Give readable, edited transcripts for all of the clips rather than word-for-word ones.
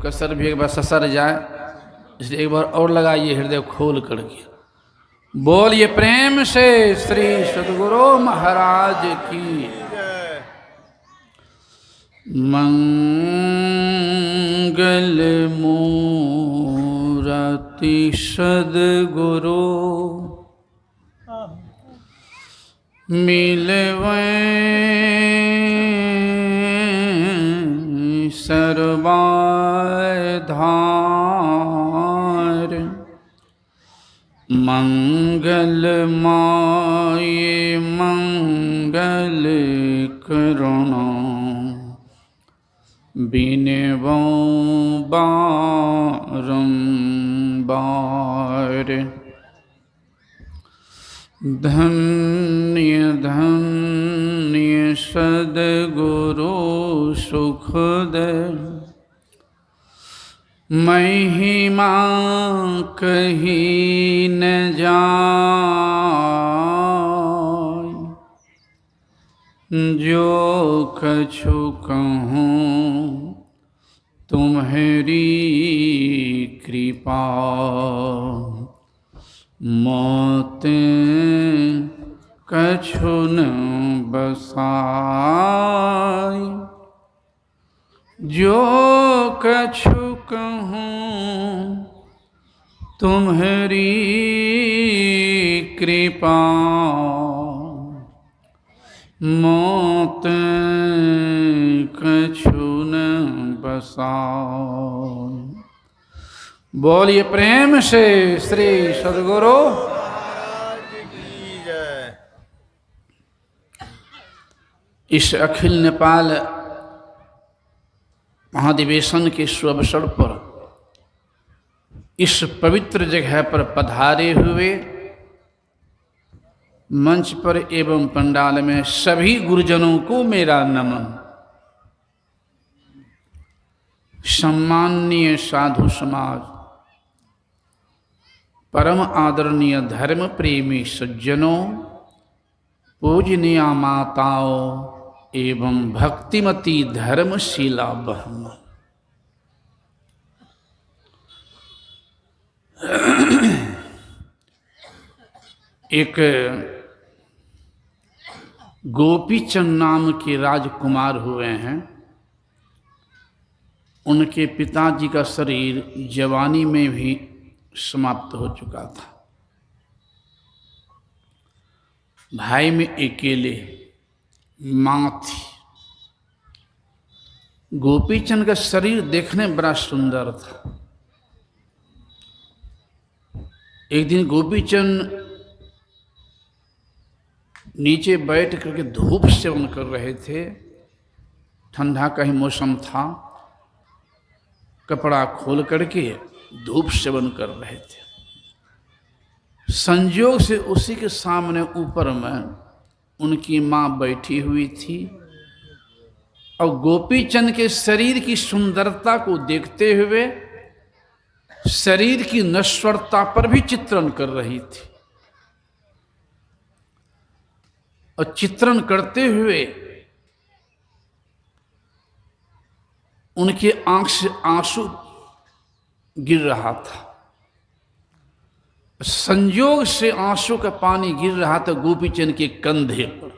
कसर भी एक बार ससर जाए, इसलिए एक बार और लगाइए हृदय खोल करके। बोलिए प्रेम से श्री सद्गुरु महाराज की। मंगल मूरति सद्गुरु मिलवै सर्वाधार। मंगल माये मंगल करुणा बिनवो बारंबार। धन्य धन्य सद्गुरु सुखदे महिमा कही न जाय। जो कछु कहूँ तुम्हारी कृपा, मोते कछु न बसाय। जो कछु कहूँ तुम्हारी कृपा, मोते कछु न बसाय। बोलिए प्रेम से श्री सद्गुरु महाराज की जय। इस अखिल नेपाल महाधिवेशन के शुभ अवसर पर इस पवित्र जगह पर पधारे हुए मंच पर एवं पंडाल में सभी गुरुजनों को मेरा नमन। सम्माननीय साधु समाज, परम आदरणीय धर्म प्रेमी सज्जनों, पूजनीय माताओं एवं भक्तिमती धर्मशीला बहनों, एक गोपीचंद नाम के राजकुमार हुए हैं। उनके पिताजी का शरीर जवानी में भी समाप्त हो चुका था। भाई में अकेले माँ थी। गोपीचंद का शरीर देखने में बड़ा सुंदर था। एक दिन गोपीचंद नीचे बैठ करके धूप सेवन कर रहे थे। ठंडा का ही मौसम था। कपड़ा खोल करके धूप सेवन कर रहे थे। संयोग से उसी के सामने ऊपर में उनकी माँ बैठी हुई थी और गोपीचंद के शरीर की सुंदरता को देखते हुए शरीर की नश्वरता पर भी चित्रण कर रही थी। और चित्रण करते हुए उनके आंख से आंसू गिर रहा था। संयोग से आंसू का पानी गिर रहा था गोपीचंद के कंधे पर।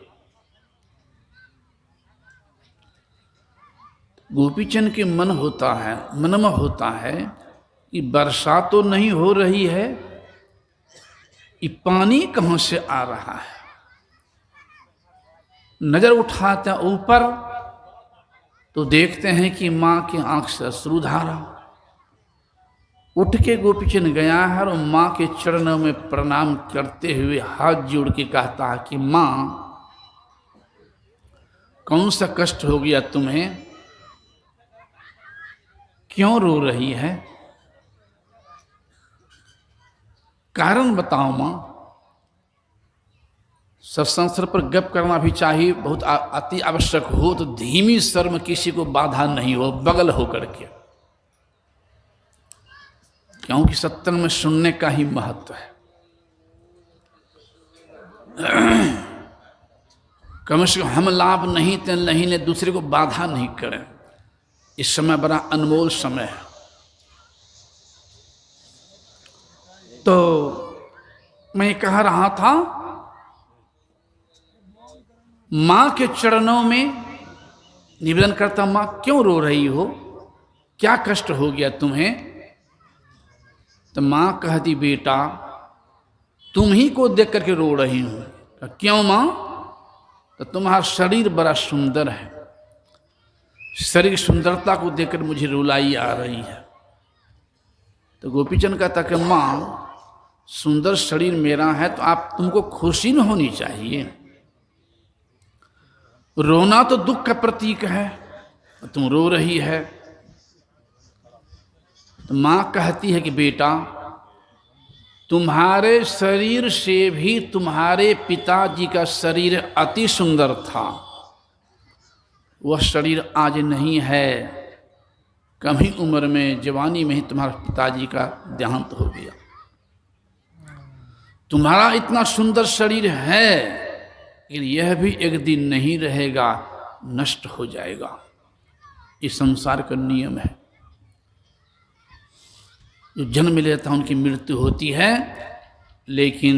गोपीचंद के मन में होता है कि वर्षा तो नहीं हो रही है, ये पानी कहां से आ रहा है। नजर उठाते ऊपर तो देखते हैं कि माँ की आंख से अश्रुधारा। उठ के गोपीचंद गया है और माँ के चरणों में प्रणाम करते हुए हाथ जोड़ के कहता है कि माँ, कौन सा कष्ट हो गया तुम्हें, क्यों रो रही है, कारण बताओ माँ। सत्संग स्तर पर गप करना भी चाहिए, बहुत अति आवश्यक हो तो धीमी स्वर में, किसी को बाधा नहीं हो, बगल हो करके, क्योंकि सत्संग में सुनने का ही महत्व है। कम से कम हम लाभ नहीं तो नहीं ले, दूसरे को बाधा नहीं करें। इस समय बड़ा अनमोल समय है। तो मैं कह रहा था, मां के चरणों में निवेदन करता, मां क्यों रो रही हो, क्या कष्ट हो गया तुम्हें? तो मां कहती, बेटा तुम ही को देख करके रो रही हूं। तो क्यों मां? तो तुम्हारा शरीर बड़ा सुंदर है, शरीर की सुंदरता को देखकर मुझे रुलाई आ रही है। तो गोपीचंद कहता कि मां सुंदर शरीर मेरा है तो आप तुमको खुशी न होनी चाहिए, रोना तो दुख का प्रतीक है, तुम रो रही है। तो मां कहती है कि बेटा तुम्हारे शरीर से भी तुम्हारे पिताजी का शरीर अति सुंदर था, वह शरीर आज नहीं है, कम ही उम्र में जवानी में ही तुम्हारे पिताजी का देहांत हो गया। तुम्हारा इतना सुंदर शरीर है लेकिन यह भी एक दिन नहीं रहेगा, नष्ट हो जाएगा। ये संसार का नियम है, जो जन्म लेता उनकी मृत्यु होती है, लेकिन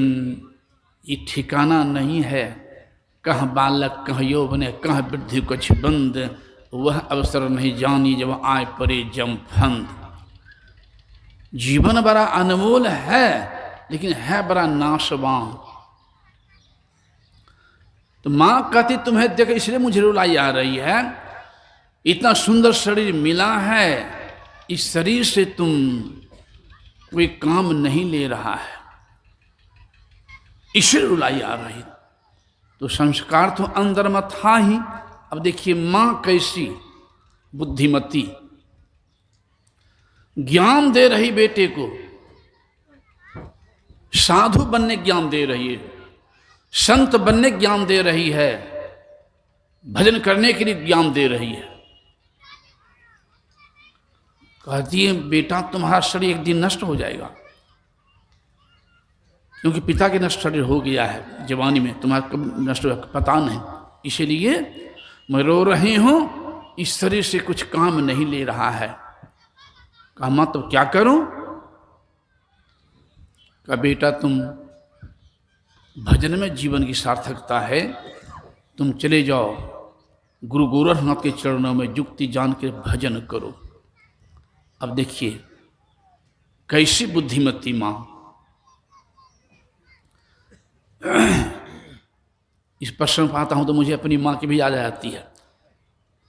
ये ठिकाना नहीं है। कह बालक कह यौवन कह वृद्धि कुछ बंद, वह अवसर नहीं जानी जब आए परे जम फंद। जीवन बड़ा अनमोल है लेकिन है बड़ा नाशवान। तो मां कहती तुम्हें देख इसलिए मुझे रुलाई आ रही है, इतना सुंदर शरीर मिला है, इस शरीर से तुम कोई काम नहीं ले रहा है, इसलिए रुलाई आ रही। तो संस्कार तो अंदर में था ही। अब देखिए मां कैसी बुद्धिमती, ज्ञान दे रही बेटे को, साधु बनने ज्ञान दे रही है, संत बनने ज्ञान दे रही है, भजन करने के लिए ज्ञान दे रही है। कहती है बेटा तुम्हारा शरीर एक दिन नष्ट हो जाएगा, क्योंकि पिता के नष्ट शरीर हो गया है जवानी में, तुम्हारा कब नष्ट हो पता नहीं, इसीलिए मैं रो रही हूं, इस शरीर से कुछ काम नहीं ले रहा है। कहा मां तो क्या करूं? कहा बेटा तुम भजन में जीवन की सार्थकता है, तुम चले जाओ गुरु गोरखनाथ के चरणों में युक्ति जान के भजन करो। अब देखिए कैसी बुद्धिमती मां। इस प्रश्न पर आता हूं तो मुझे अपनी मां की भी याद आती है,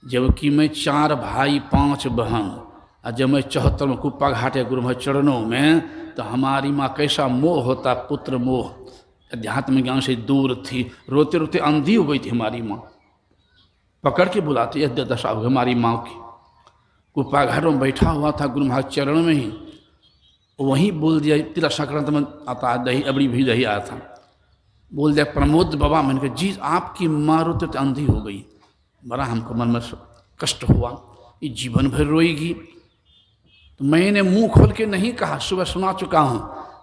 जबकि मैं 4 भाई 5 बहन, और जब मैं 74 में कुप्पा घाटे गुरु महाराज चरणों में, तो हमारी माँ कैसा मोह होता, पुत्र मोह, अध्यात्म ज्ञान से दूर थी, रोते रोते अंधी हो गई थी हमारी माँ, पकड़ के बुलाती, यह दशा हो गई हमारी माँ की। कुप्पा घाट में बैठा हुआ था गुरु महाराज चरण में ही, वहीं बोल दिया, तिला संक्रांत में आता दही अबड़ी भी दही आया था, बोल दिया प्रमोद बाबा। मैंने कहा जी आपकी माँ रोते तो अंधी हो गई, बड़ा हमको मन में कष्ट हुआ, ये जीवन भर रोएगी। तो मैंने मुंह खोल के नहीं कहा, सुबह सुना चुका हूं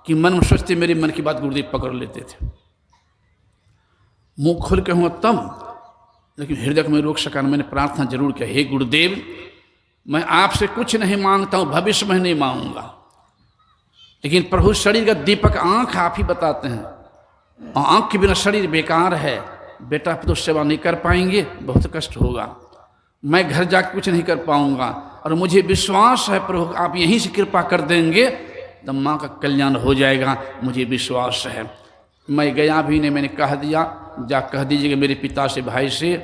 कि मन में सोचते मेरे मन की बात गुरुदेव पकड़ लेते थे, मुंह खोल के हुआ तब, लेकिन हृदय को मैं रोक सका। मैंने प्रार्थना जरूर किया, हे गुरुदेव मैं आपसे कुछ नहीं मांगता हूं, भविष्य में नहीं मांगूंगा, लेकिन प्रभु शरीर का दीपक आंख आप ही बताते हैं, और आंख के बिना शरीर बेकार है, बेटा तो सेवा नहीं कर पाएंगे, बहुत कष्ट होगा, मैं घर जाकर कुछ नहीं कर पाऊंगा, और मुझे विश्वास है प्रभु आप यहीं से कृपा कर देंगे तो माँ का कल्याण हो जाएगा, मुझे विश्वास है। मैं गया भी नहीं, मैंने कह दिया जा कह दीजिएगा मेरे पिता से भाई से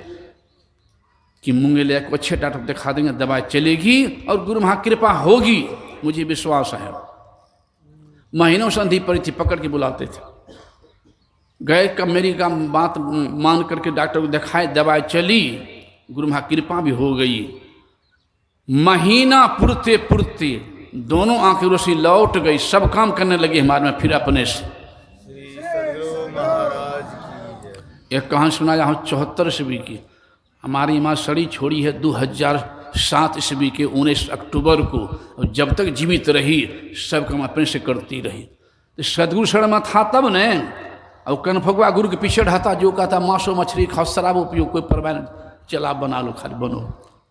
कि मूंगे ले को अच्छे डॉक्टर दिखा देंगे, दवाई चलेगी और गुरु महा कृपा होगी, मुझे विश्वास है। महीनों संधि पड़ी थी, पकड़ के बुलाते थे, गए कब मेरी का बात मान करके डॉक्टर को दिखाए, दवाई चली, गुरु महा कृपा भी हो गई। महीना पुरते पुरते दोनों आंखें रोशनी लौट गई, सब काम करने लगे हमारे में फिर अपने से। एक कहानी सुनाया हूँ 74 ईस्वी की, हमारी माँ सड़ी छोड़ी है 2007 ईस्वी के 19 अक्टूबर को, और जब तक जीवित रही सब काम अपने से करती रही। तो सदगुरु शरण में था तब न, और कनफगवा गुरु के पीछे ढाता, जो कहता मांसो मछली खाओ, शराब उपयोग कोई परवाह, चला बना लो खाली बनो,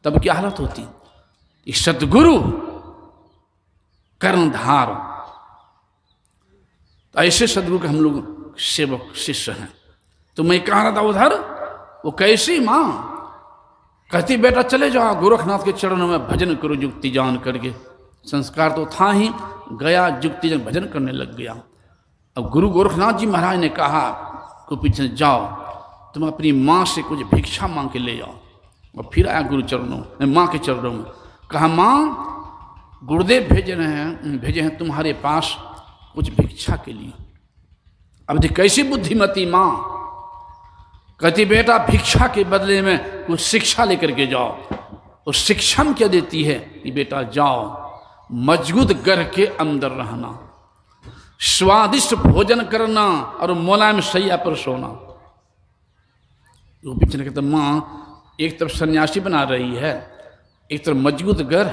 तब क्या हालत होती। सदगुरु कर्णधार तो ऐसे सदगुरु के हम लोग सेवक शिष्य हैं। तो मैं कह रहा था उधर, वो कैसी माँ कहती बेटा चले जाओ गोरखनाथ के चरणों में भजन करो जुक्ति जान करके। संस्कार तो था ही, गया जुक्ति जान भजन करने लग गया। अब गुरु गोरखनाथ जी महाराज ने कहा को पीछे जाओ तुम अपनी माँ से कुछ भिक्षा मांग के ले जाओ। और फिर आया गुरु चरणों में, माँ के चरणों में, कहा माँ गुरुदेव भेजे हैं तुम्हारे पास कुछ भिक्षा के लिए। अब देख कैसी बुद्धिमती माँ, कहती बेटा भिक्षा के बदले में कुछ शिक्षा लेकर के जाओ। और शिक्षा में क्या देती है कि बेटा जाओ मजबूत घर के अंदर रहना, स्वादिष्ट भोजन करना और मुलायम शैया पर सोना। वो पीछे कहते माँ एक तरफ सन्यासी बना रही है, एक तरफ मजबूत घर,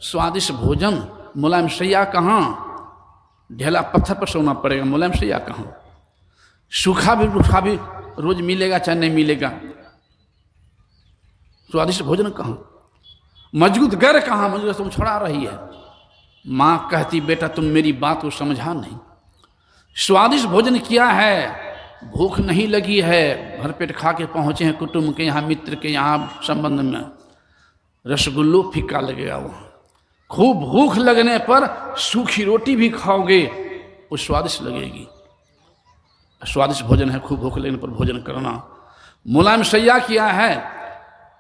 स्वादिष्ट भोजन, मुलायम शैया कहाँ, ढेला पत्थर पर सोना पड़ेगा, मुलायम शैया कहाँ, सूखा भी रोज मिलेगा चाहे नहीं मिलेगा, स्वादिष्ट भोजन कहाँ, मजबूत घर कहाँ, मजबूत तुम छोड़ा रही है। माँ कहती बेटा तुम मेरी बात को समझा नहीं, स्वादिष्ट भोजन किया है, भूख नहीं लगी है, भरपेट खा के पहुँचे हैं कुटुंब के यहाँ, मित्र के यहाँ संबंध में, रसगुल्लो फीका लगेगा वहाँ। खूब भूख लगने पर सूखी रोटी भी खाओगे वो स्वादिष्ट लगेगी। स्वादिष्ट भोजन है, खूब भूख लगने पर भोजन करना। मुलायम शैया किया है,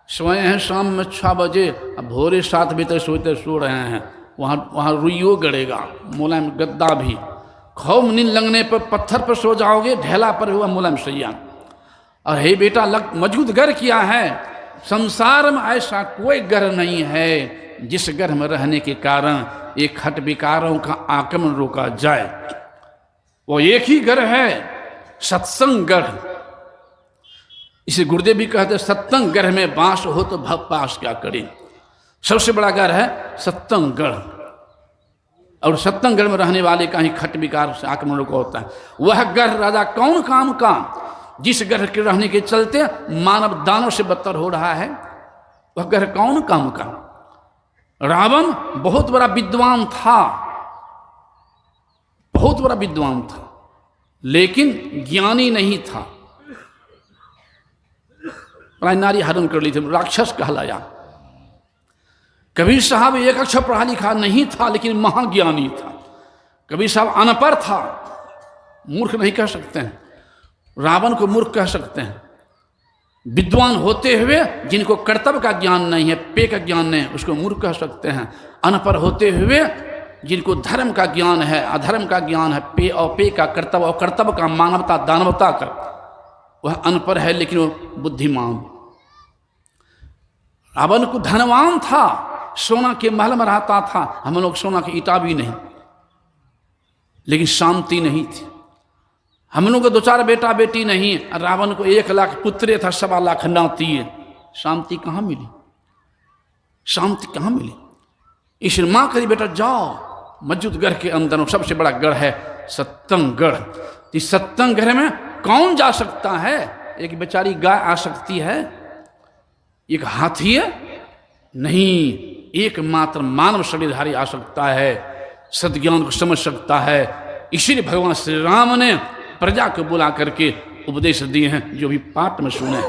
सोए हैं शाम में 6 बजे, अब भोरे 7 बजे तक सोते सो रहे हैं, वहाँ रुइयो गड़ेगा, मुलायम गद्दा भी, खूब नींद लगने पर पत्थर पर सो जाओगे, ढेला पर हुआ मुलायम शैया। और हे बेटा मजबूत घर किया है, संसार में ऐसा कोई घर नहीं है जिस घर में रहने के कारण ये खट विकारों का आक्रमण रोका जाए। वो एक ही घर है, सत्संग गढ़। इसे गुरुदेव भी कहते सत्संग गढ़ में बांस हो तो भव पास क्या करे। सबसे बड़ा घर है सत्संग गढ़, और सत्संग गढ़ में रहने वाले का ही खट विकार से आक्रमण रोका होता है। वह गढ़ राजा कौन काम का, जिस गढ़ के रहने के चलते मानव दानव से बदतर हो रहा है, वह गढ़ कौन काम का। रावण बहुत बड़ा विद्वान था, बहुत बड़ा विद्वान था, लेकिन ज्ञानी नहीं था। नारी हरण कर ली थी, राक्षस कहलाया। कबीर साहब एक अक्षर पढ़ा लिखा नहीं था, लेकिन महाज्ञानी था। कबीर साहब अनपढ़ था, मूर्ख नहीं कह सकते हैं, रावण को मूर्ख कह सकते हैं। विद्वान होते हुए जिनको कर्तव्य का ज्ञान नहीं है, पे का ज्ञान नहीं है, उसको मूर्ख कह सकते हैं। अनपढ़ होते हुए जिनको धर्म का ज्ञान है, अधर्म का ज्ञान है, पे और पे का, कर्तव्य और कर्तव्य का, मानवता दानवता का, वह अनपढ़ है लेकिन वो बुद्धिमान। रावण को धनवान था, सोना के महल में रहता था, हम लोग सोना की ईटा भी नहीं, लेकिन शांति नहीं थी। हम लोग को 2-4 बेटा बेटी नहीं, रावण को 1 लाख पुत्रे था, 1.25 लाख नाती है। शांति कहाँ मिली, शांति कहाँ मिली। ईश्वर माँ करी बेटा जाओ मजबूत गढ़ के अंदर, सबसे बड़ा गढ़ है सत्संग गढ़। इस सत्संग गढ़ में कौन जा सकता है। एक बेचारी गाय आ सकती है, एक हाथी है नहीं, एकमात्र मानव शरीरधारी आ सकता है, सद्ज्ञान को समझ सकता है। इसीलिए भगवान श्री राम ने प्रजा को बुला करके उपदेश दिए हैं, जो भी पाठ में सुने,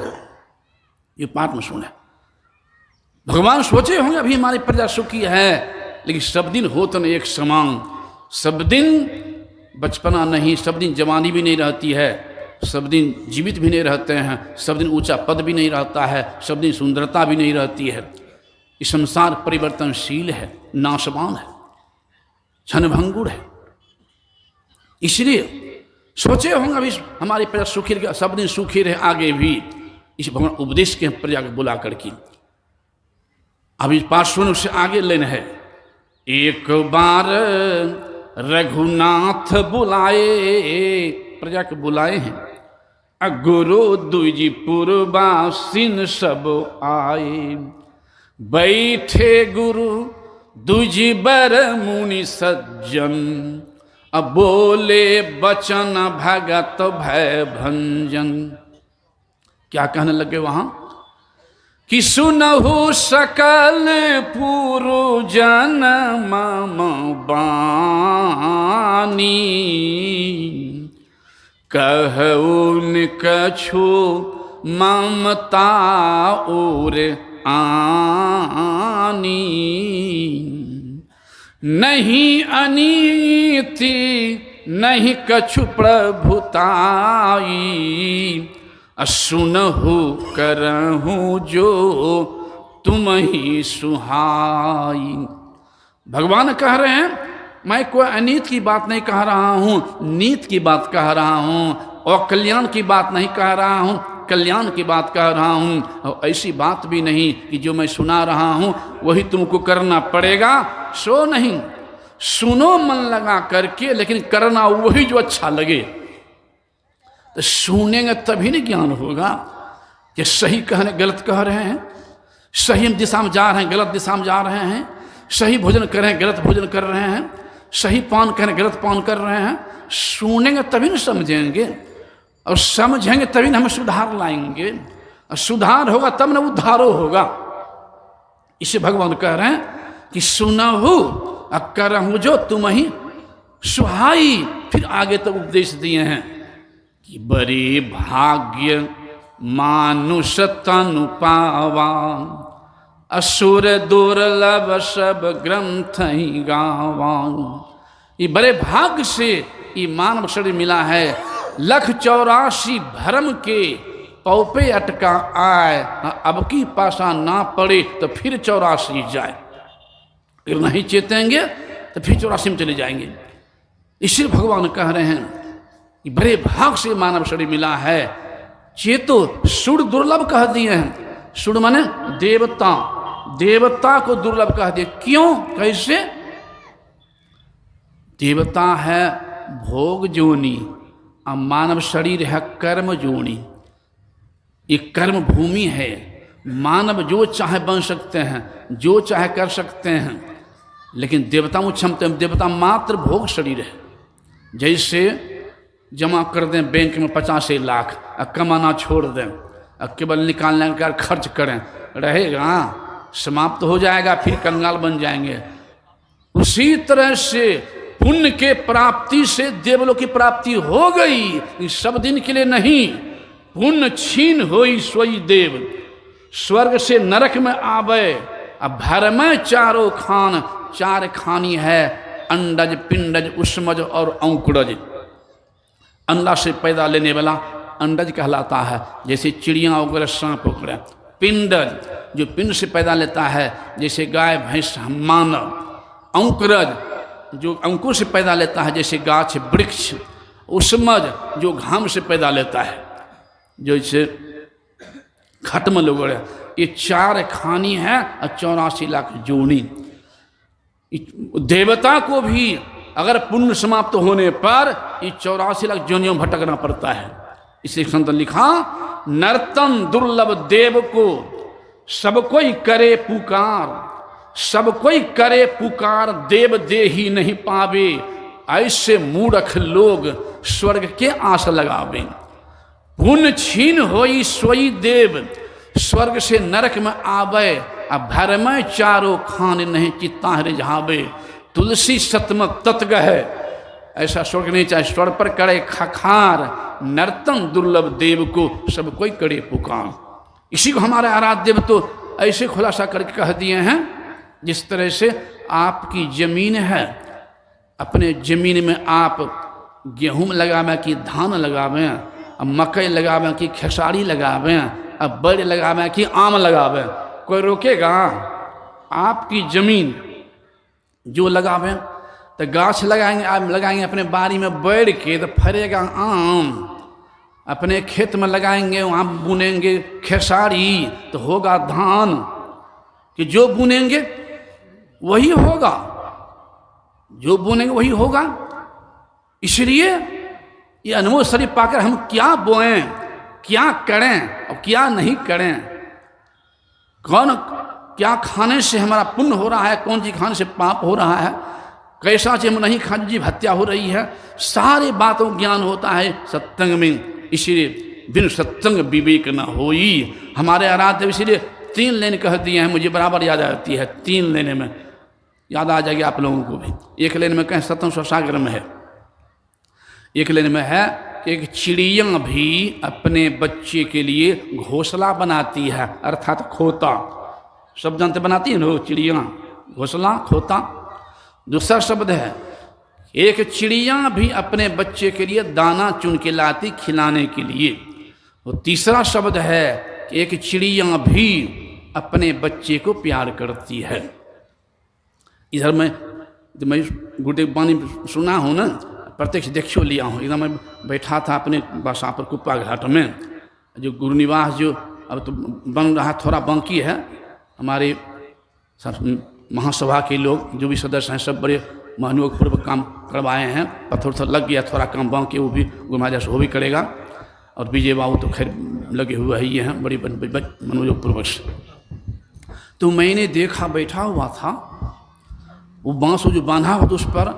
ये पाठ में सुने। भगवान सोचे होंगे अभी हमारी प्रजा सुखी है, लेकिन सब दिन हो तो नहीं एक समान, सब दिन बचपना नहीं, सब दिन जवानी भी नहीं रहती है, सब दिन जीवित भी नहीं रहते हैं, सब दिन ऊंचा पद भी नहीं रहता है, सब दिन सुंदरता भी नहीं रहती है। इस संसार परिवर्तनशील है, नाशवान है, क्षणभंगुर है। इसलिए सोचे होंगे अभी हमारी प्रजा सुखी रहे, सब दिन सुखी रहे आगे भी। इस भगवान उपदेश के प्रजा को बुला करके अभी पाठ सुन, उससे आगे लेना है। एक बार रघुनाथ बुलाए, प्रजा को बुलाए हैं, गुरु द्विजपुर बासिन सब आए। बैठे गुरु द्विजबर मुनि सज्जन, अब बोले बचन भगत भय भंजन। क्या कहने लगे वहां, कि सुनहु सकल पुरुजन मम बानी, कहून कछु ममता और आनी, नहीं अनीति नहीं कछु प्रभुताई, सुनहु करहूँ जो तुम ही सुहाई। भगवान कह रहे हैं मैं कोई अनीत की बात नहीं कह रहा हूँ, नीत की बात कह रहा हूँ, और कल्याण की बात नहीं कह रहा हूँ, कल्याण की बात कह रहा हूँ। और ऐसी बात भी नहीं कि जो मैं सुना रहा हूँ वही तुमको करना पड़ेगा, सो नहीं। सुनो मन लगा करके, लेकिन करना वही जो अच्छा लगे। तो सुनेंगे तभी नहीं ज्ञान होगा कि सही कह रहे गलत कह रहे हैं, सही दिशा में जा रहे हैं गलत दिशा में जा रहे हैं, सही भोजन कर रहे हैं गलत भोजन कर रहे हैं, सही पान कर रहे हैं गलत पान कर रहे हैं। सुनेंगे तभी न समझेंगे, और समझेंगे तभी न हमें सुधार लाएंगे, और सुधार होगा तब न उद्धारो होगा। इसे भगवान कह रहे हैं कि सुनहु करहूँ जो तुम ही सुहाई। फिर आगे तो उपदेश दिए हैं कि बड़े भाग्य मानुष तनु पावा, असुर दुर्लभ सब ग्रंथ ही गावा। ये बड़े भाग्य से ये मानव शरीर मिला है, 184 भरम के पौपे अटका आए, अब की पासा ना पड़े तो फिर 84 जाए, अगर नहीं चेतेंगे तो फिर 84 में चले जाएंगे। इसलिए भगवान कह रहे हैं कि बड़े भाग से मानव शरीर मिला है। चेतो सुर दुर्लभ कह दिए हैं, सुर माने देवता, देवता को दुर्लभ कह दिए। क्यों, कैसे? देवता है भोग जोनी और मानव शरीर है कर्म जोनी। ये कर्म भूमि है, मानव जो चाहे बन सकते हैं, जो चाहे कर सकते हैं, लेकिन देवता में क्षमता, देवता मात्र भोग शरीर है। जैसे जमा कर दें बैंक में 85 लाख और कमाना छोड़ दें और केवल निकालने का खर्च करें, रहेगा, समाप्त हो जाएगा, फिर कंगाल बन जाएंगे। उसी तरह से पुण्य के प्राप्ति से देवलोक की प्राप्ति हो गई, सब दिन के लिए नहीं। पुण्य छीन होई सोई देव, स्वर्ग से नरक में आवे। अब भर में चारों खान, 4 खानी है, अंडज पिंडज उष्मज और अंकुरज। अंडा से पैदा लेने वाला अंडज कहलाता है, जैसे चिड़िया वगैरह, सांप वगैरह। पिंडज जो पिंड से पैदा लेता है, जैसे गाय भैंस मानव। अंकुरज जो अंकुर से पैदा लेता है, जैसे गाछ वृक्ष। उष्मज जो घाम से पैदा लेता है, जैसे खटमल वगैरह। ये 4 खानी है और 84 लाख जोनी। देवता को भी अगर पुण्य समाप्त होने पर ये 84 लाख जोनियों में भटकना पड़ता है। इसे संत लिखा, नर्तन दुर्लभ देव को सब कोई करे पुकार, सब कोई करे पुकार, देव दे ही नहीं पावे। ऐसे मूर्ख लोग स्वर्ग के आस लगावे। पुण्य छीन होई सोई देव, स्वर्ग से नरक में आवे। अब भर में चारों खान नहीं चित्ता रिझावे। तुलसी सतम तत्ग है, ऐसा स्वर्ग नहीं चाहे। स्वर्ग पर करे खखार, नर्तन दुर्लभ देव को सब कोई करे पुकार। इसी को हमारे आराध्य देव तो ऐसे खुलासा करके कह दिए हैं, जिस तरह से आपकी जमीन है, अपने जमीन में आप गेहूं लगावें कि धान लगावें, अब मकई लगावें कि खेसारी लगावें, अब बड़ लगावें कि आम लगावें, कोई रोकेगा? आपकी जमीन जो लगावें, तो गाछ लगाएंगे, आप लगाएंगे अपने बाड़ी में बैठ के तो फरेगा आम। अपने खेत में लगाएंगे, वहाँ बुनेंगे खेसारी तो होगा धान। कि जो बुनेंगे वही होगा, जो बुनेंगे वही होगा। इसलिए ये अनमोल शरीर पाकर हम क्या बोएं, क्या करें और क्या नहीं करें, कौन क्या खाने से हमारा पुण्य हो रहा है, कौन चीज खाने से पाप हो रहा है, कैसा चीज हम नहीं खाने जीव हत्या हो रही है, सारी बातों ज्ञान होता है सत्संग में। इसलिए बिन सत्संग विवेक न होई। हमारे आराध्य इसलिए 3 लाइन कह दिए हैं, मुझे बराबर याद आती है, 3 लाइन में याद आ जाएगी आप लोगों को भी। एक लाइन में कहें सतम स्वसागर में है, एक लाइन में है कि एक चिड़िया भी अपने बच्चे के लिए घोंसला बनाती है, अर्थात खोता। सब जानते बनाती है ना चिड़िया, घोंसला खोता। दूसरा शब्द है एक चिड़िया भी अपने बच्चे के लिए दाना चुन के लाती खिलाने के लिए। और तीसरा शब्द है कि एक चिड़िया भी अपने बच्चे को प्यार करती है। इधर मैं गुरुदेव वाणी सुना हूँ ना, प्रत्यक्ष देखियो लिया हूँ। इधर मैं बैठा था अपने बासा पर कुप्पा घाट में, जो गुरु निवास जो अब तो बन रहा थोड़ा बाकी है, हमारे महासभा के लोग जो भी सदस्य हैं सब बड़े मनोयोगपूर्वक काम करवाए हैं। पत्थर उथर लग गया, थोड़ा काम बाकी, वो भी गुरु महाराज से वो भी करेगा। और विजय बाबू तो खैर लगे हुए ही हैं बड़ी मनोयोगपूर्वक से। तो मैंने देखा बैठा हुआ था, वो बांस जो बांधा हुआ, तो उस पर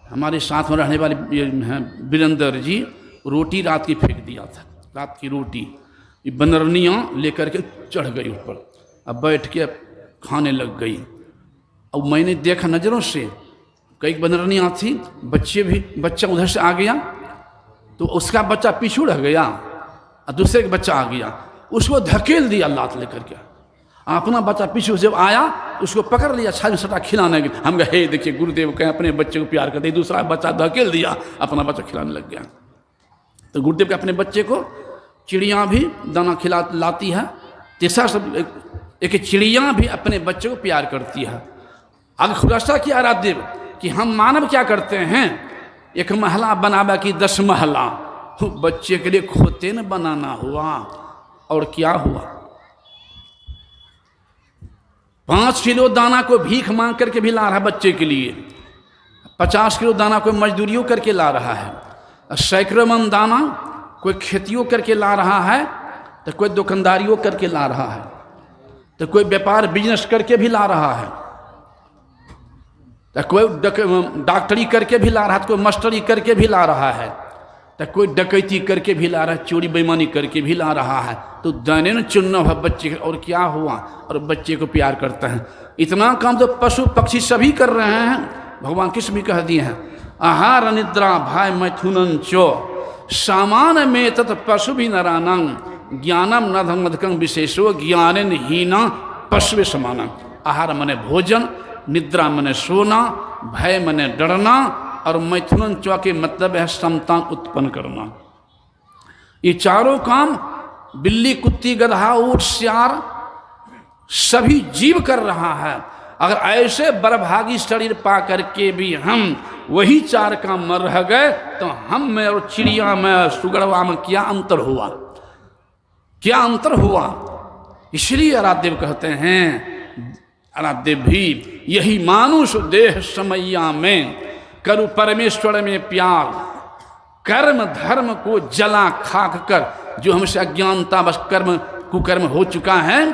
हमारे साथ में रहने वाले हैं वीरेंद्र जी, रोटी रात की फेंक दिया था, रात की रोटी। ये बनरनियाँ लेकर के चढ़ गई ऊपर, अब बैठ के खाने लग गई। अब मैंने देखा नज़रों से, कई बनरनियाँ थी, बच्चे भी, बच्चा उधर से आ गया तो उसका बच्चा पीछू रह गया और दूसरे का बच्चा आ गया, उसको धकेल दिया लात लेकर के। अपना बच्चा पीछे जब आया उसको पकड़ लिया, छाछ में सटा खिलाने के। हम कहे देखिए गुरुदेव कहें अपने बच्चे को प्यार करते, दूसरा बच्चा धकेल दिया, अपना बच्चा खिलाने लग गया। तो गुरुदेव के अपने बच्चे को चिड़िया भी दाना खिला लाती है। तीसरा सब एक चिड़िया भी अपने बच्चे को प्यार करती है। आगे खुलासा किया आराध्य कि हम मानव क्या करते हैं, एक महला बनावा की 10 महला, बच्चे के लिए खोते न बनाना हुआ। और क्या हुआ, 5 किलो दाना को भीख मांग करके भी ला रहा है बच्चे के लिए, 50 किलो दाना कोई मजदूरियों करके ला रहा है, सैकड़ों मन दाना कोई खेतियों करके ला रहा है, तो कोई दुकानदारियों करके ला रहा है, तो कोई व्यापार बिजनेस करके भी ला रहा है, तो कोई डॉक्टरी करके भी ला रहा है, तो कोई मास्टरी करके भी ला रहा है, तो कोई डकैती करके भी ला रहा है, चोरी बेईमानी करके भी ला रहा है। तो दाने न चुनना है बच्चे। और क्या हुआ, और बच्चे को प्यार करता है। इतना काम तो पशु पक्षी सभी कर रहे हैं। भगवान कृष्ण भी कह दिए हैं, आहार निद्रा भाई मैथुनन चो सामान में तत् पशु भी नरानंग ज्ञानम न धमधकं विशेषो ज्ञान हीना पशु समानम। आहार मने भोजन, निद्रा मने सोना, भय मने डरना, और मैथुनन चौ के मतलब है समता उत्पन्न करना। ये चारों काम बिल्ली, कुत्ती, गधा, ऊंट, सियार सभी जीव कर रहा है। अगर ऐसे बरभागी शरीर पा करके भी हम वही 4 काम में रह गए, तो हम में और चिड़िया में, सुगड़वा में क्या अंतर हुआ, क्या अंतर हुआ। इसलिए आराध्य कहते हैं, आराध्य भी यही मानुष देह समैया में करु परमेश्वर में प्यार, कर्म धर्म को जला खाक कर। जो हमसे अज्ञानता बस कर्म कुकर्म हो चुका है,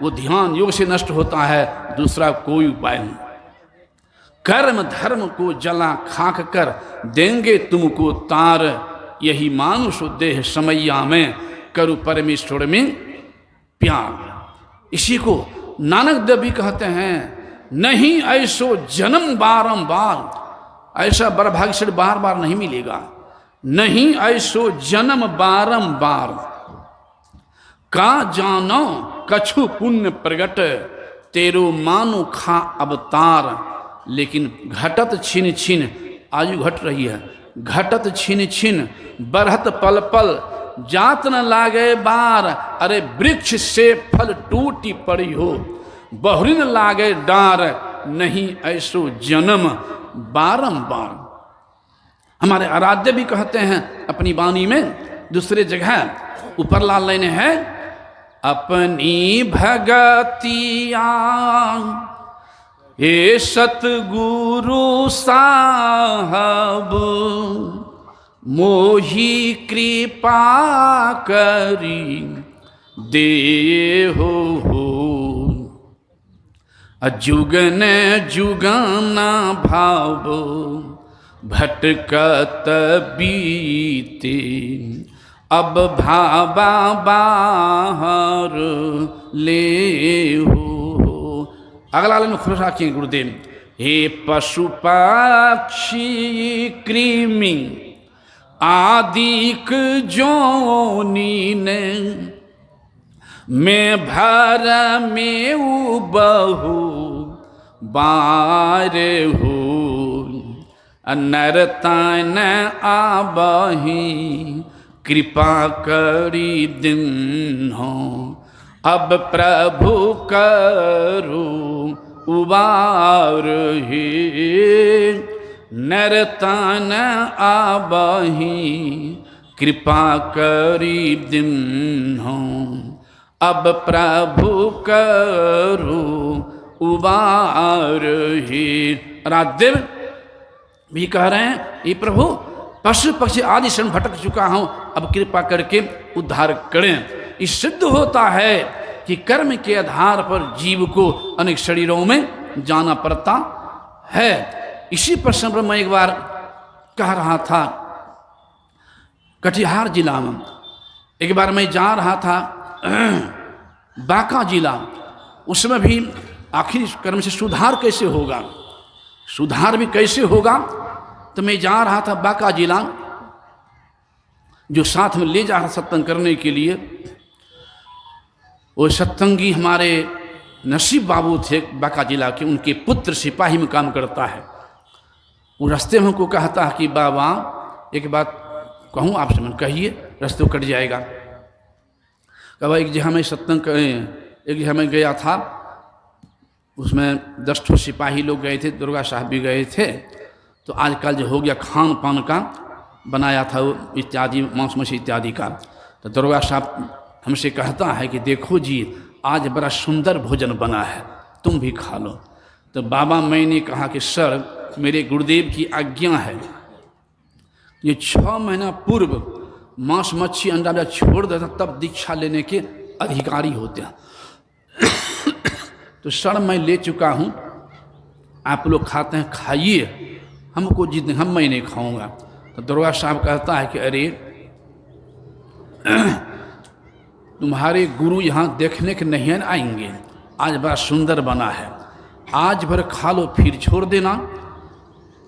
वो ध्यान योग से नष्ट होता है, दूसरा कोई उपाय नहीं। कर्म धर्म को जला खाक कर देंगे तुमको तार, यही मानुष देह समैया में करु परमेश्वर में प्यार। इसी को नानक देव भी कहते हैं, नहीं ऐसो जन्म बारंबार, ऐसा बरभाग्यशाली बार बार नहीं मिलेगा। नहीं ऐसो जन्म बारंबार, का जानो कछु पुण्य प्रगट, तेरो मानो खा अवतार। लेकिन घटत छिन छिन, आयु घट रही है, घटत छिन छिन बढ़त पल पल, जात न लागे बार। अरे वृक्ष से फल टूटी पड़ी हो, बहुरिन लागे डार, नहीं ऐसो जन्म बारंबार। हमारे आराध्य भी कहते हैं अपनी वाणी में, दूसरे जगह ऊपर लाल लाइन है, अपनी भगतिया हे सतगुरु साहब, मोही कृपा करी दे हो। जुगन जुगाना भाव भटकत बीते, अब भाबा बाहर ले हो। अगला लाइन में खुश रखिए गुरुदेव। हे पशु पक्षी कृमि आदिक जोनी ने मैं भर में बहु बार हो। नरतन आबही कृपा करी दिन हो। अब प्रभु करो उबार हे। नरतन आबही कृपा करी दिन हो। अब प्रभु करो उबार हे। राजदेव भी कह रहे हैं, ये प्रभु पशु पक्षी आदि शरण भटक चुका हूं, अब कृपा करके उद्धार करें। इस सिद्ध होता है कि कर्म के आधार पर जीव को अनेक शरीरों में जाना पड़ता है। इसी प्रश्न पर मैं एक बार कह रहा था, कटिहार जिला में एक बार मैं जा रहा था बांका जिला, उसमें भी आखिर कर्म से सुधार कैसे होगा, सुधार भी कैसे होगा। तो मैं जा रहा था बांका जिला, जो साथ में ले जा रहा सत्संग करने के लिए, वो सत्संगी हमारे नसीब बाबू थे बांका जिला के, उनके पुत्र सिपाही में काम करता है। वो रास्ते में हमको कहता है कि बाबा एक बात कहूँ आपसे, मन कहिए, रास्ते कट जाएगा। कहा एक जगह मैं सत्संग करें, एक जगह मैं गया था, उसमें 10 ठो सिपाही लोग गए थे, दुर्गा साहब भी गए थे। तो आजकल जो हो गया खान पान का बनाया था वो इत्यादि, मांस मछली इत्यादि का। तो दुर्गा साहब हमसे कहता है कि देखो जी आज बड़ा सुंदर भोजन बना है, तुम भी खा लो। तो बाबा मैंने कहा कि सर मेरे गुरुदेव की आज्ञा है, ये 6 महीना पूर्व मांस मच्छी अंडा जब छोड़ देता तब दीक्षा लेने के अधिकारी होते हैं। तो सर मैं ले चुका हूँ, आप लोग खाते हैं खाइए, हमको जिद हम मैं नहीं खाऊंगा। तो दुर्गा साहब कहता है कि अरे तुम्हारे गुरु यहाँ देखने के नहीं आएंगे, आज बड़ा सुंदर बना है, आज भर खा लो फिर छोड़ देना।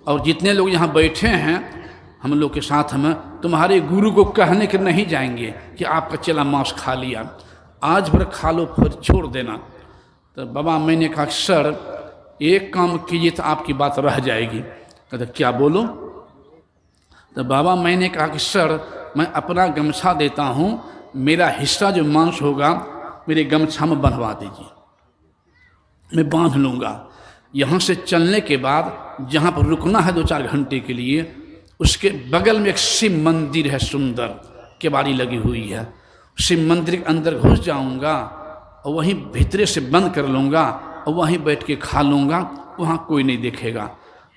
और जितने लोग यहाँ बैठे हैं हम लोग के साथ में, तुम्हारे गुरु को कहने के नहीं जाएंगे कि आपका चेला मांस खा लिया, आज भर खा लो फिर छोड़ देना। तो बाबा मैंने कहा सर एक काम कीजिए तो आपकी बात रह जाएगी। कहते क्या बोलो। तो बाबा मैंने कहा कि सर मैं अपना गमछा देता हूँ, मेरा हिस्सा जो मांस होगा मेरे गमछा में बंधवा दीजिए, मैं बांध लूँगा। यहाँ से चलने के बाद जहाँ पर रुकना है 2-4 घंटे के लिए, उसके बगल में एक शिव मंदिर है, सुंदर केवाड़ी लगी हुई है। शिव मंदिर के अंदर घुस जाऊँगा और वहीं भीतरे से बंद कर लूँगा और वहीं बैठ के खा लूँगा, वहाँ कोई नहीं देखेगा।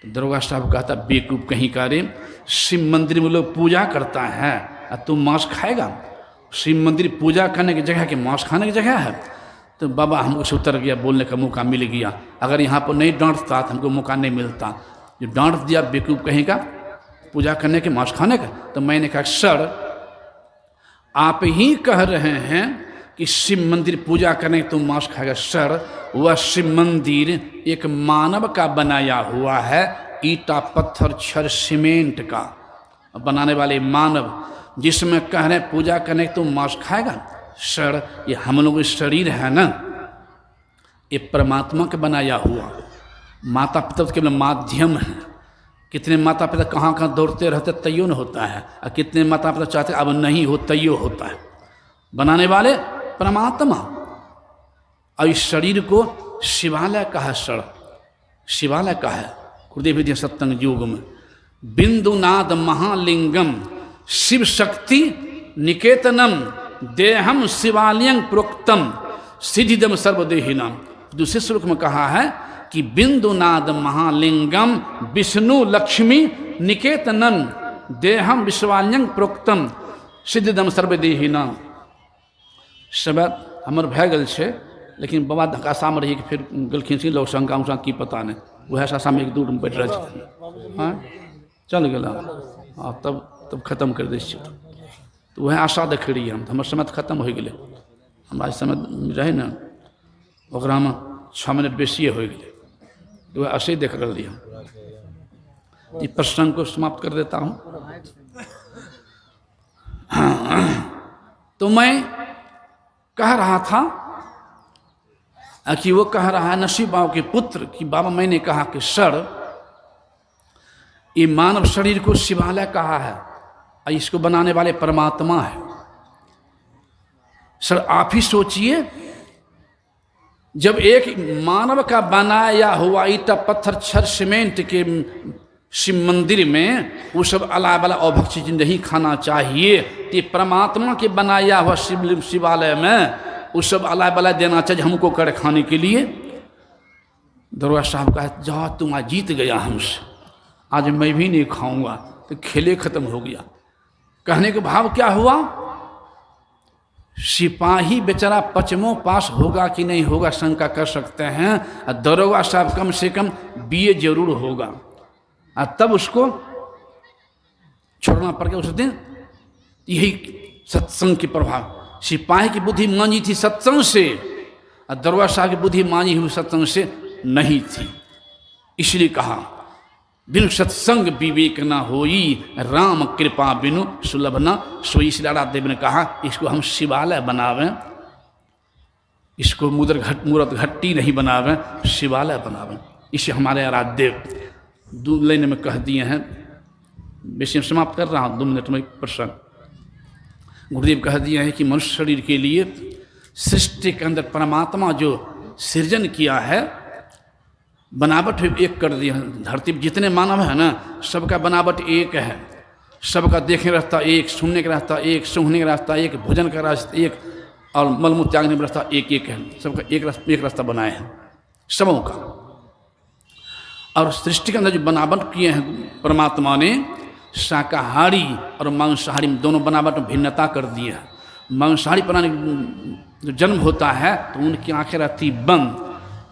तो दरोगा साहब कहता बेवकूफ़ कहीं का रे, शिव मंदिर में लोग पूजा करता है और तुम मांस खाएगा? शिव मंदिर पूजा करने की जगह कि मांस खाने की जगह है? तो बाबा हमको से उतर गया, बोलने का मौका मिल गया। अगर यहाँ पर नहीं डांटता तो हमको मौका नहीं मिलता, जो डांट दिया बेवकूफ़ कहीं का, पूजा करने के मांस खाने का। तो मैंने कहा सर आप ही कह रहे हैं कि शिव मंदिर पूजा करने तुम मांस खाएगा। सर वह शिव मंदिर एक मानव का बनाया हुआ है, ईटा पत्थर छड़ सीमेंट का बनाने वाले मानव, जिसमें कह रहे पूजा करने तुम मांस खाएगा। सर ये हम लोग का शरीर है ना, ये परमात्मा का बनाया हुआ, माता पिता केवल माध्यम है। कितने माता पिता कहाँ कहाँ दौड़ते रहते तैयो न होता है, और कितने माता पिता चाहते अब नहीं हो तैयो होता है। बनाने वाले परमात्मा, और इस शरीर को शिवालय का है, सर शिवालय का है। गुरुदेव सत्संग युग में बिंदुनाद महालिंगम शिव शक्ति निकेतनम देहम शिवालयं प्रोक्तम सिद्धिदम सर्वदेहिनम। दूसरे श्लोक में कहा है कि बिंदुनाद महालिंगम विष्णु लक्ष्मी निकेतनम देहम विश्वालयं प्रोक्तम सिद्धिदम सर्वदेहिनम। सब हमर भए गेल छै, लेकिन बाबा धक्कासा में रही कि फिर गलखिन से लोग शंका उशा की पता नहीं, वह सासा में एक दूर में बैठ रहे थे। हाँ चल गया, हाँ तब खत्म कर दै छियै। तो वह आशा देख रही हम, हमारे समय तो खत्म हो गए, हमारे समय रहे ना ओकरा में 6 मिनट बेसिए हो गए, तो वह ऐसे ही देख रही हम। इस प्रसंग को समाप्त कर देता हूँ। तो मैं कह रहा था कि वो कह रहा है नसीब बाबा के पुत्र कि बाबा मैंने कहा कि सर ये मानव शरीर को शिवालय कहा है और इसको बनाने वाले परमात्मा है। सर आप ही सोचिए, जब एक मानव का बनाया हुआ ईटा पत्थर छर सीमेंट के शिव मंदिर में वो सब अलावा वाला अभक्षित नहीं खाना चाहिए, तो परमात्मा के बनाया हुआ शिवालय में वो सब अलावा वाला देना चाहिए हमको कर खाने के लिए। दरोगा साहब कहा जाओ तुम आज जीत गया हमसे, आज मैं भी नहीं खाऊंगा। तो खेले खत्म हो गया। कहने के भाव क्या हुआ, सिपाही बेचारा पचमों पास होगा कि नहीं होगा शंका कर सकते हैं, और दरोगा साहब कम से कम बीए जरूर होगा, और तब उसको छोड़ना पड़ गया उस दिन। यही सत्संग के प्रभाव, सिपाही की बुद्धि मांझी थी सत्संग से, और दरोगा साहब की बुद्धि मांझी हुई सत्संग से नहीं थी। इसलिए कहा बिनु सत्संग विवेक न होई, राम कृपा बिनु सुलभ न सोई। इसलिए राधेव ने कहा इसको हम शिवालय बनावें, इसको मूर्त घट्टी नहीं बनावें, शिवालय बनावें। इसे हमारे आराध्य 2 लाइन में कह दिए हैं। वैसे समाप्त कर रहा हूँ 2 मिनट में प्रश्न। गुरुदेव कह दिए हैं कि मनुष्य शरीर के लिए सृष्टि के अंदर परमात्मा जो सृजन किया है, बनावट एक कर दिया। धरती पर जितने मानव है ना, सबका बनावट एक है, सबका देखने का रास्ता एक, सुनने का रास्ता एक, सूंघने का रास्ता एक, भोजन का रास्ता एक, और मलमूत्र त्यागने का रास्ता एक एक है। सबका एक रास्ता बनाए हैं सबों का। और सृष्टि के अंदर जो बनावट किए हैं परमात्मा ने, शाकाहारी और मांसाहारी दोनों बनावट में भिन्नता कर दी है। मांसाहारी प्राणी जो जन्म होता है तो उनकी आंखें रहती बंद,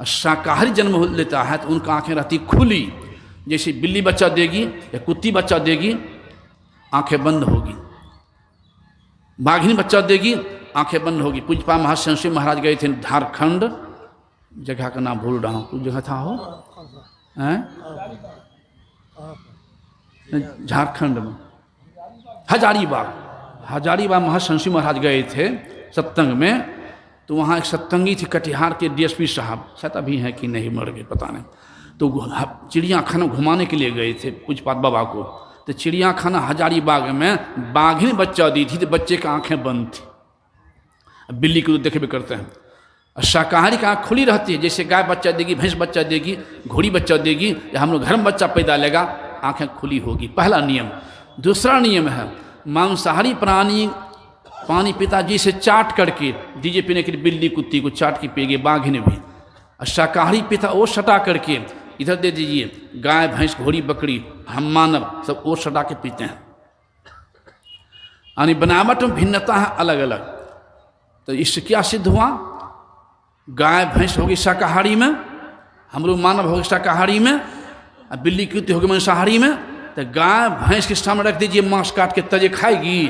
शाकाहारी जन्म लेता है तो उनका आंखें रहती खुली। जैसे बिल्ली बच्चा देगी या कुत्ती बच्चा देगी, आंखें बंद होगी। बाघिनी बच्चा देगी, आंखें बंद होगी। पूज्यपा महाशंसी महाराज गए थे झारखंड, जगह का नाम भूल रहा हूँ, कुछ जगह था हो झारखंड में हजारीबाग महाशंसी महाराज गए थे सत्संग में। तो वहाँ एक सत्संगी थी कटिहार के डीएसपी साहब, शायद अभी हैं कि नहीं, मर गए पता नहीं। तो चिड़ियाखाना घुमाने के लिए गए थे पूज्यपाद बाबा को। तो चिड़ियाखाना हजारीबाग में बाघिन बच्चा दी थी, तो बच्चे की आंखें बंद थी। बिल्ली को देखे भी करते हैं। शाकाहारी की आँख खुली रहती है, जैसे गाय बच्चा देगी, भैंस बच्चा देगी, घोड़ी बच्चा देगी, या हम लोग घर में बच्चा पैदा लेगा, आंखें खुली होगी। पहला नियम। दूसरा नियम है मांसाहारी प्राणी पानी पिताजी से चाट करके दीजिए पीने के लिए, बिल्ली कुत्ती को चाट के पिएगी, बाघिन भी। और शाकाहारी पिता वो सटा करके इधर दे दीजिए, गाय भैंस घोड़ी बकरी हम मानव सब वो सटा के पीते हैं। यानी बनावट में भिन्नता है अलग अलग। तो इससे क्या सिद्ध हुआ, गाय भैंस होगी शाकाहारी में, हम लोग मानव होगी शाकाहारी में, और बिल्ली कुत्ती होगी मांसाहारी में। तो गाय भैंस के सामने रख दीजिए, मांस काट के तजे खाएगी,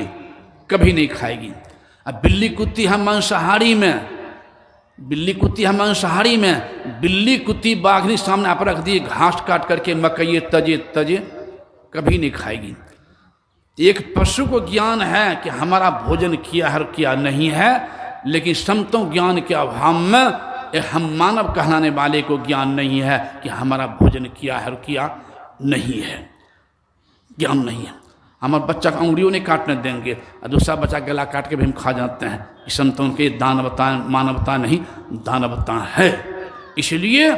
कभी नहीं खाएगी। अब बिल्ली कुत्ती हम मांसाहारी में, बिल्ली कुत्ती हम मांसाहारी में, बिल्ली कुत्ती बाघनी सामने आप रख दिए, घास काट करके मकई तजे कभी नहीं खाएगी। एक पशु को ज्ञान है कि हमारा भोजन किया है और किया नहीं है, लेकिन संतों ज्ञान के अभाव में हम मानव कहलाने वाले को ज्ञान नहीं है कि हमारा भोजन किया है और किया नहीं है, ज्ञान नहीं है। हमारे बच्चा का उंगलियों नहीं काटने देंगे, और दूसरा बच्चा गला काट के भी हम खा जाते हैं। संतों के दानवता मानवता नहीं, दानवता है। इसलिए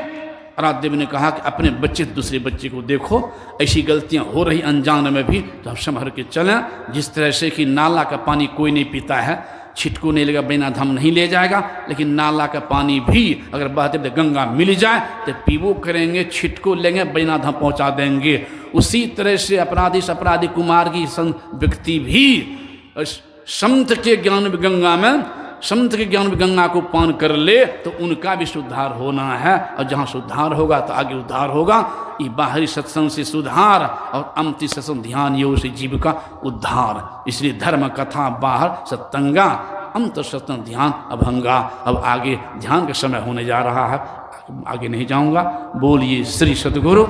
राधेव ने कहा कि अपने बच्चे से दूसरे बच्चे को देखो, ऐसी गलतियां हो रही अनजान में भी, तो हम संभल के चलें। जिस तरह से कि नाला का पानी कोई नहीं पीता है, छिटको नहीं लेगा बैना धाम नहीं ले जाएगा, लेकिन नाला का पानी भी अगर बहते बहते गंगा मिल जाए तो पीबो करेंगे, छिटको लेंगे, बैना धाम पहुँचा देंगे। उसी तरह से अपराधी से अपराधी कुमार की व्यक्ति भी संत के ज्ञान गंगा में समुद्र के ज्ञान गंगा को पान कर ले तो उनका भी सुधार होना है, और जहाँ सुधार होगा तो आगे उद्धार होगा। ये बाहरी सत्संग से सुधार और अंतिम सत्संग ध्यान योग से जीव का उद्धार। इसलिए धर्म कथा बाहर सत्संगा, अंत सत्संग ध्यान अभंगा। अब आगे ध्यान का समय होने जा रहा है, आगे नहीं जाऊंगा। बोलिए श्री सद्गुरु